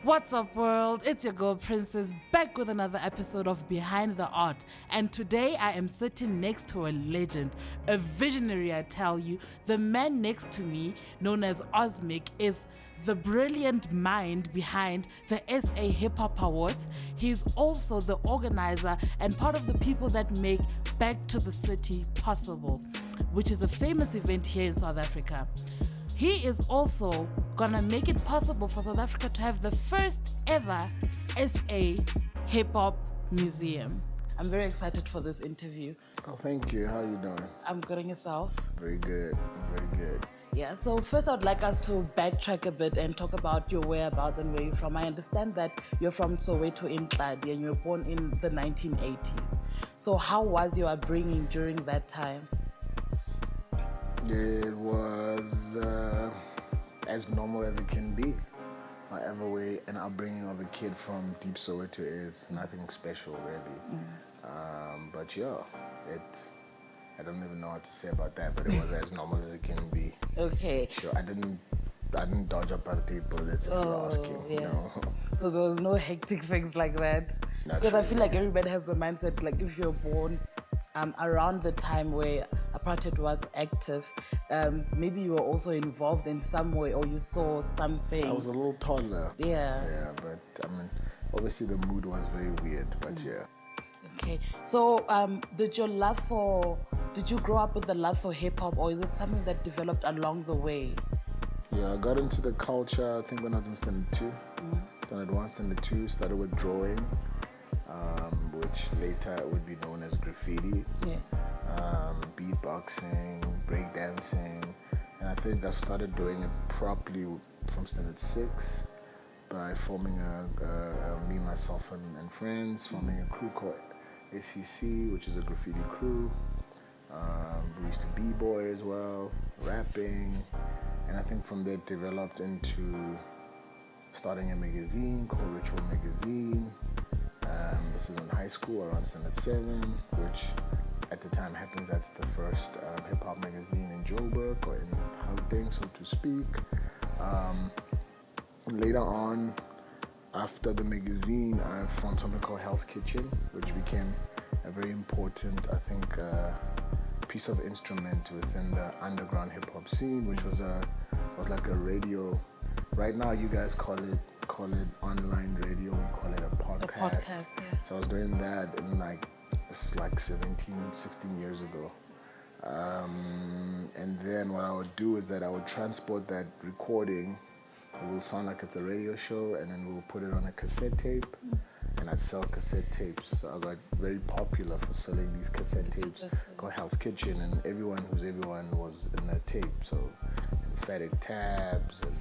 What's up, world? It's your girl Princess back with another episode of Behind the Art. And today I am sitting next to a legend, a visionary, I tell you. The man next to me, known as Osmic, is the brilliant mind behind the SA Hip Hop Awards. He's also the organizer and part of the people that make Back to the City possible, which is a famous event here in South Africa. He is also gonna make it possible for South Africa to have the first ever SA Hip Hop Museum. I'm very excited for this interview. Oh, thank you. How are you doing? I'm good, and yourself? Very good. Very good. Yeah, so first I'd like us to backtrack a bit and talk about your whereabouts and where you're from. I understand that you're from Soweto in Tladi and you were born in the 1980s. So how was your upbringing during that time? It was as normal as it can be. Whatever way an upbringing of a kid from deep Soweto is, nothing special really. But yeah, I don't even know what to say about that, but it was as normal as it can be. Okay. Sure, I didn't dodge up birthday bullets if you're asking. Yeah. No. So there was no hectic things like that? Not Because I feel really. like everybody has the mindset, like if you're born around the time where apartheid was active, maybe you were also involved in some way or you saw something. I was a little toddler. Yeah. Yeah, but I mean, obviously the mood was very weird, but yeah. Okay. So did you grow up with the love for hip hop, or is it something that developed along the way? Yeah, I got into the culture, I think when I was in standard 2. Standard 1, standard 2, started with drawing, which later would be known as graffiti, Yeah. beatboxing, breakdancing, and I think I started doing it properly from standard 6 by forming me, myself, and friends, forming a crew called ACC, which is a graffiti crew. We used to b-boy as well, rapping, and I think from there it developed into starting a magazine called Ritual Magazine. This is in high school around standard 7, which at the time happens that's the first hip-hop magazine in Joburg or in Gauteng, so to speak. Later on, after the magazine, I found something called Hell's Kitchen, which became a very important, I think, piece of instrument within the underground hip-hop scene, which was like a radio. Right now, you guys call it online radio. We call it a podcast. A podcast, yeah. So I was doing that in this is like 16 years ago. And then what I would do is that I would transport that recording. It will sound like it's a radio show, and then we'll put it on a cassette tape, and I'd sell cassette tapes. So I got very popular for selling these cassette tapes called Hell's Kitchen, and everyone was in that tape. So Emphatic Tabs and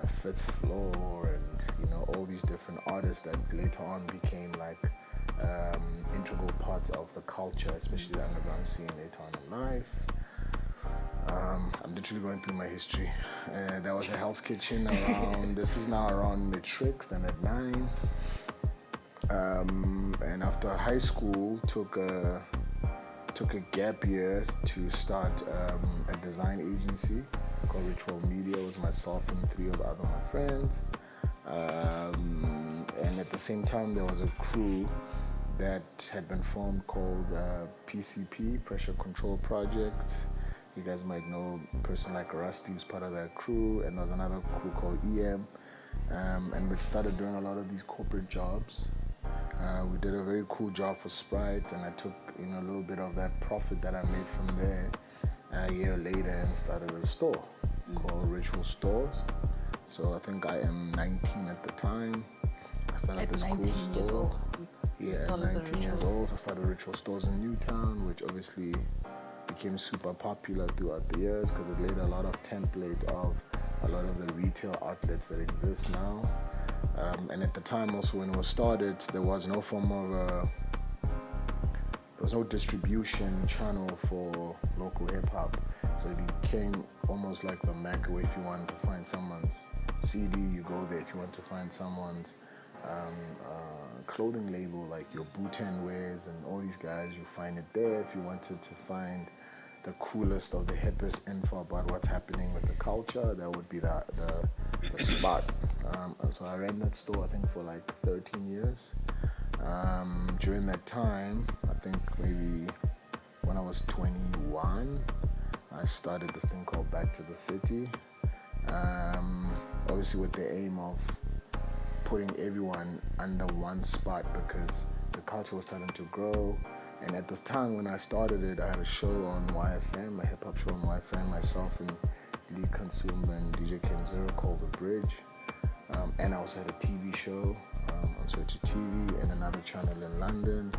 Fifth Floor, and all these different artists that later on became like integral parts of the culture, especially the underground scene later on in life. I'm literally going through my history. That was a Hell's Kitchen around, this is now around Matrix, then at 9. And after high school, took a gap year to start a design agency called Ritual Media. It was myself and 3 of other my friends. And at the same time, there was a crew that had been formed called PCP, Pressure Control Project. You guys might know a person like Rusty who's part of that crew, and there was another crew called EM. And we started doing a lot of these corporate jobs. We did a very cool job for Sprite, and I took a little bit of that profit that I made from there a year later and started a store called Ritual Stores. So I think I am 19 at the time. I started At this 19 cool years store. old. Yeah, at started the 19 years Ritual. old. So I started Ritual Stores in Newtown, which obviously became super popular throughout the years because it laid a lot of template of a lot of the retail outlets that exist now. And at the time also when it was started, there was no form of there was no distribution channel for local hip-hop. So it became almost like the Mecca where if you wanted to find someone's CD, you go there. If you want to find someone's clothing label, like your Bhutan wears and all these guys, you find it there. If you wanted to find the coolest or the hippest info about what's happening with the culture, that would be the spot. So I ran that store, I think, for like 13 years. During that time, I think maybe when I was 21, I started this thing called Back to the City. Obviously with the aim of putting everyone under one spot because the culture was starting to grow. And at this time when I started it, I had a show on YFM, a hip-hop show on YFM, myself and Lee Consum and DJ Kenzero called The Bridge. And I also had a TV show on Soweto TV and another channel in London.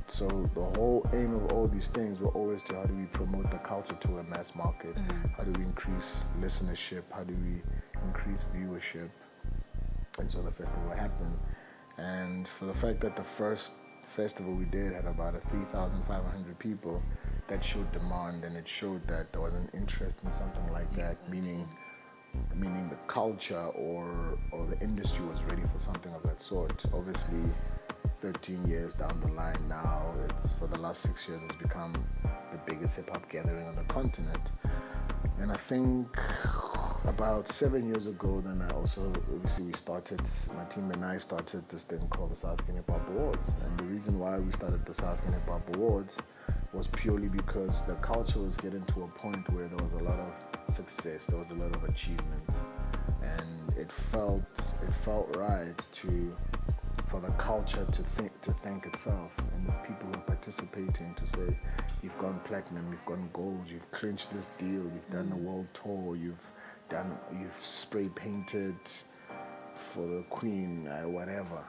So the whole aim of all these things were always to how do we promote the culture to a mass market? How do we increase listenership? How do we increase viewership? And so the festival happened. And for the fact that the first festival we did had about 3,500 people, that showed demand, and it showed that there was an interest in something like that, meaning the culture or the industry was ready for something of that sort. Obviously, 13 years down the line now, it's for the last 6 years, it's become the biggest hip-hop gathering on the continent. And I think about 7 years ago, then I also, obviously my team and I started this thing called the South African Hip Hop Awards. And the reason why we started the South African Hip Hop Awards was purely because the culture was getting to a point where there was a lot of success, there was a lot of achievements. And it felt right for the culture to thank itself and the people who are participating to say, you've gone platinum, you've gone gold, you've clinched this deal, you've done a world tour, you've spray painted for the Queen, whatever,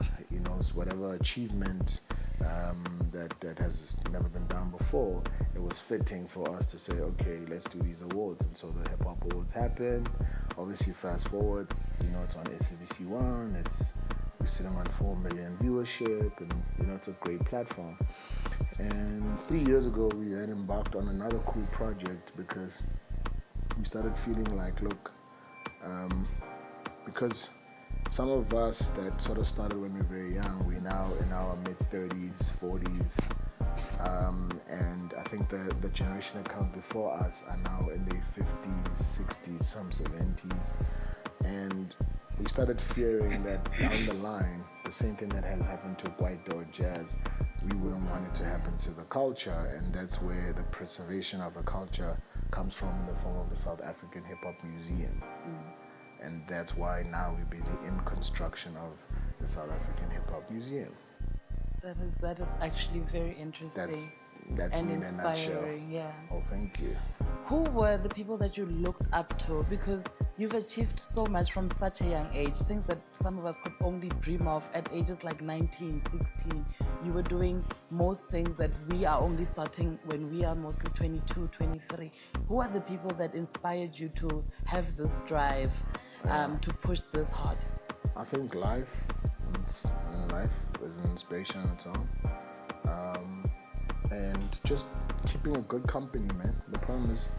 whatever achievement that has never been done before. It was fitting for us to say, okay, let's do these awards. And so the Hip Hop Awards happened. Obviously, fast forward, it's on SABC One. We're sitting on 4 million viewership, and it's a great platform. And 3 years ago, we then embarked on another cool project because we started feeling like, look, because some of us that sort of started when we were very young, we're now in our mid-30s, 40s, and I think the generation that comes before us are now in their 50s, 60s, some 70s, and we started fearing that down the line, the same thing that had happened to Kwaito or Jazz, we wouldn't want it to happen to the culture, and that's where the preservation of the culture comes from in the form of the South African Hip Hop Museum. And that's why now we're busy in construction of the South African Hip Hop Museum. That is actually very interesting. That's and me in a nutshell. Yeah. Oh, thank you. Who were the people that you looked up to? Because you've achieved so much from such a young age, things that some of us could only dream of at ages like 19, 16. You were doing most things that we are only starting when we are mostly 22, 23. Who are the people that inspired you to have this drive to push this hard? I think life is an inspiration on its own. And just keeping a good company, man. The problem is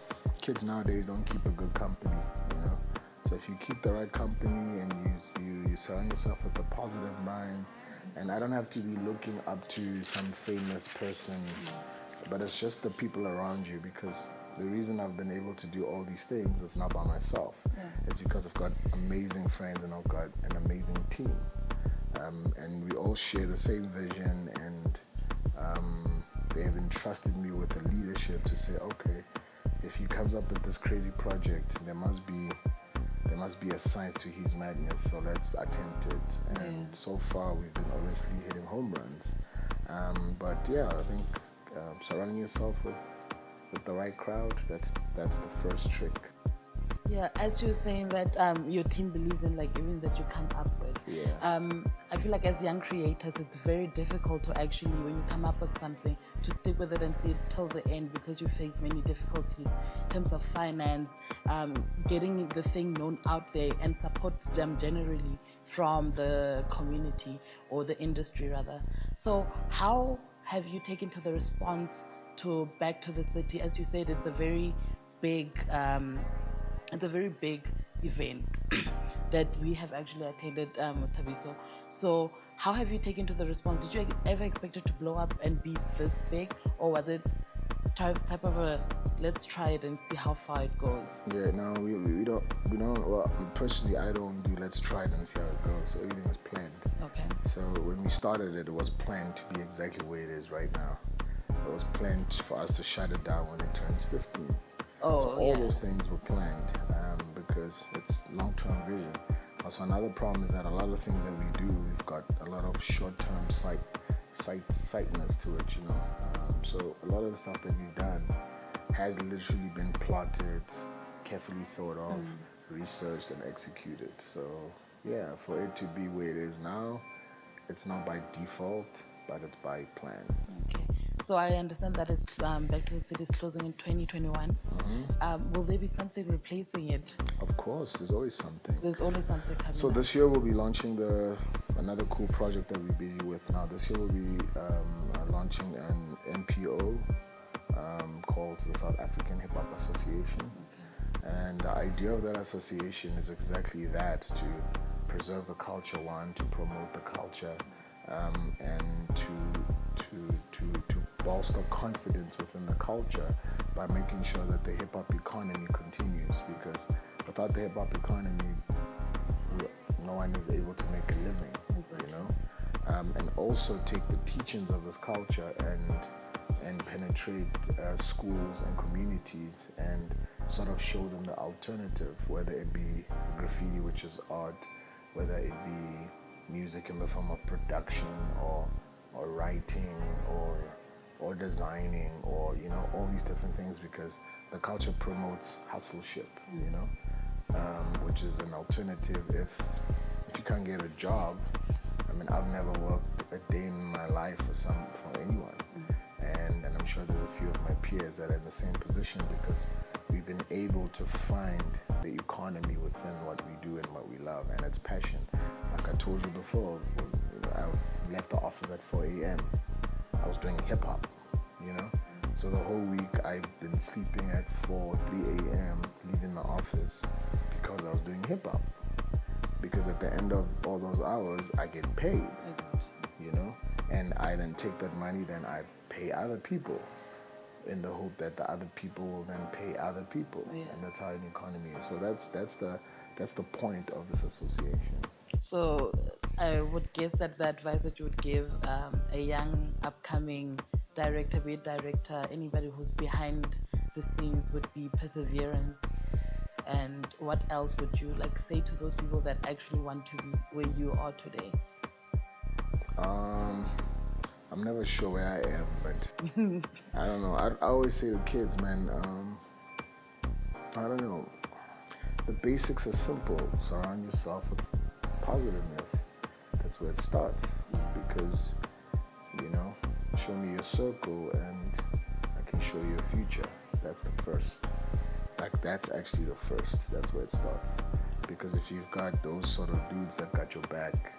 kids nowadays don't keep a good company, So if you keep the right company and you surround yourself with the positive minds, and I don't have to be looking up to some famous person, but it's just the people around you, because the reason I've been able to do all these things is not by myself. It's because I've got amazing friends and I've got an amazing team. And we all share the same vision, and they have entrusted me with the leadership to say, okay, if he comes up with this crazy project, there must be a science to his madness, so let's attempt it. And so far we've been obviously hitting home runs. But yeah, I think surrounding yourself with the right crowd, that's the first trick. Yeah, as you were saying that your team believes in everything that you come up with. I feel like as young creators, it's very difficult to actually, when you come up with something, to stick with it and see it till the end, because you face many difficulties in terms of finance, getting the thing known out there, and support them generally from the community or the industry rather. So how have you taken to the response to Back to the City? As you said, it's a very big event that we have actually attended with Thabiso. So how have you taken to the response? Did you ever expect it to blow up and be this big, or was it type of a let's try it and see how far it goes. Yeah, no, we don't. Well, personally, I don't do let's try it and see how it goes. Everything is planned. Okay. So when we started it, it was planned to be exactly where it is right now. It was planned for us to shut it down when it turns 15. Oh, so all those things were planned because it's long-term vision. Also, another problem is that a lot of things that we do, we've got a lot of short-term sightness to it, you know. So a lot of the stuff that we've done has literally been plotted, carefully thought of, researched, and executed. So yeah, for it to be where it is now, it's not by default, but it's by plan. Okay. So I understand that it's Back to the City is closing in 2021. Will there be something replacing it? Of course, there's always something. There's always something coming. So this year we'll be launching another cool project that we're busy with now. This year we'll be launching an NPO called the South African Hip Hop Association. And the idea of that association is exactly that, to preserve the culture, one, to promote the culture, and to bolster confidence within the culture by making sure that the hip-hop economy continues, because without the hip-hop economy, no one is able to make a living, you know? And also take the teachings of this culture and penetrate schools and communities and sort of show them the alternative, whether it be graffiti, which is art, whether it be music in the form of production or writing or designing, or, you know, all these different things, because the culture promotes hustleship, you know, which is an alternative if you can't get a job. I mean, I've never worked a day in my life for anyone, and I'm sure there's a few of my peers that are in the same position, because we've been able to find the economy within what we do and what we love, and it's passion. Like I told you before, I left the office at 4 a.m. I was doing hip hop, you know? So the whole week I've been sleeping at 3 a.m., leaving the office because I was doing hip hop. Because at the end of all those hours, I get paid, you know? And I then take that money, then I pay other people in the hope that the other people will then pay other people. And that's how an economy is. So that's the point of this association. So I would guess that the advice that you would give a young upcoming director, be it director, anybody who's behind the scenes, would be perseverance. And what else would you like say to those people that actually want to be where you are today? I'm never sure where I am, but I don't know. I always say to kids, man, I don't know. The basics are simple. Surround yourself with positiveness. That's where it starts. Because, you know, show me your circle and I can show you a future. That's the first. Like, that's actually the first. That's where it starts. Because if you've got those sort of dudes that got your back,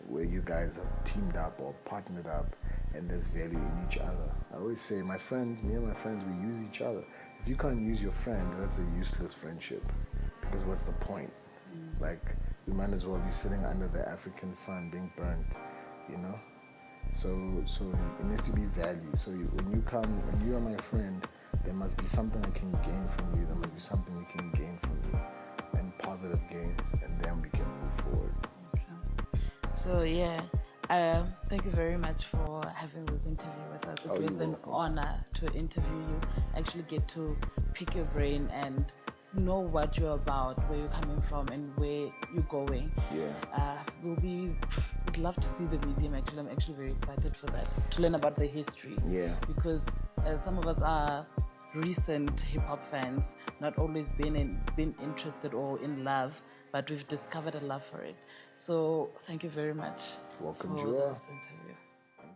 where you guys have teamed up or partnered up and there's value in each other. I always say, me and my friends, we use each other. If you can't use your friend, that's a useless friendship. Because what's the point? Like, we might as well be sitting under the African sun being burnt, you know? So it needs to be value. So when you are my friend, there must be something I can gain from you. There must be something you can gain from me. And positive gains, and then we can move forward. So thank you very much for having this interview with us. It was an honor to interview you, actually get to pick your brain and know what you're about, where you're coming from and where you're going. We'd love to see the museum. Actually, I'm actually very excited for that, to learn about the history. Because some of us are recent hip-hop fans, not always been interested or in love, but we've discovered a love for it. So thank you very much for this interview.